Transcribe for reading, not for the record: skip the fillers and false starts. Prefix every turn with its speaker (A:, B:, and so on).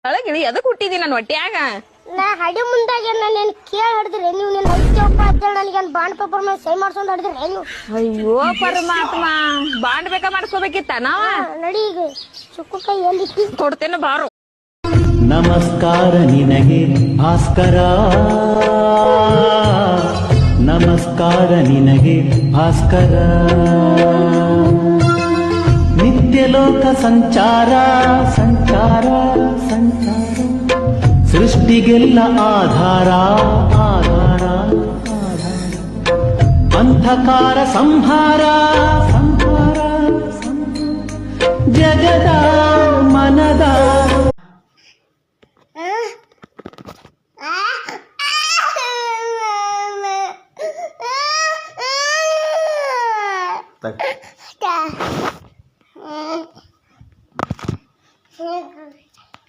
A: ಒಳಗಿಳಿ ಅದಕ್ಕೆ ಹುಟ್ಟಿದಿ ನನ್ನ ಹೊಟ್ಯಾಗ.
B: ನಾ ಹಡಿ ಮುಂದಾಗ ನಾನು ಕೇಳಿ ಹಿಡಿದ್ರಿ ನೀವು ನಿನ್ನ ಐತಪ್ಪ ಅಂತ ನನಗೆ ಬಾಂಡ್ ಪೇಪರ್ ಮೇಲೆ ಸೈ ಮಾಡ್ಸ್ಕೊಂಡು ಹಿಡಿದ್ರಿ ನೀವು.
A: ಅಯ್ಯೋ ಪರಮಾತ್ಮ, ಬಾಂಡ್ ಬೇಕಾ ಮಾಡಿಸ್ಕೋಬೇಕಿತ್ತ ನಾವ.
B: ನಡಿ ಈಗ ಚುಕ್ಕು ಕೈ ಎಲ್ಲಿ
A: ಕೊಡ್ತೇನೆ ಬಾರು.
C: ನಮಸ್ಕಾರ ನಿನಗೆ ಭಾಸ್ಕರ, ನಮಸ್ಕಾರ ನಿನಗೆ ಭಾಸ್ಕರ. ನಿತ್ಯಲೋಕ ಸಂಚಾರ ಸಂಚಾರ ಸಂಚಾರ, ಸೃಷ್ಟಿಗೆಲ್ಲ ಆಧಾರ ಆಧಾರ ಆಧಾರ. ಅಂಧಕಾರ ಸಂಹಾರ ಸಂಹಾರ ಸಂಹಾರ, ಜಗದ ಮನದ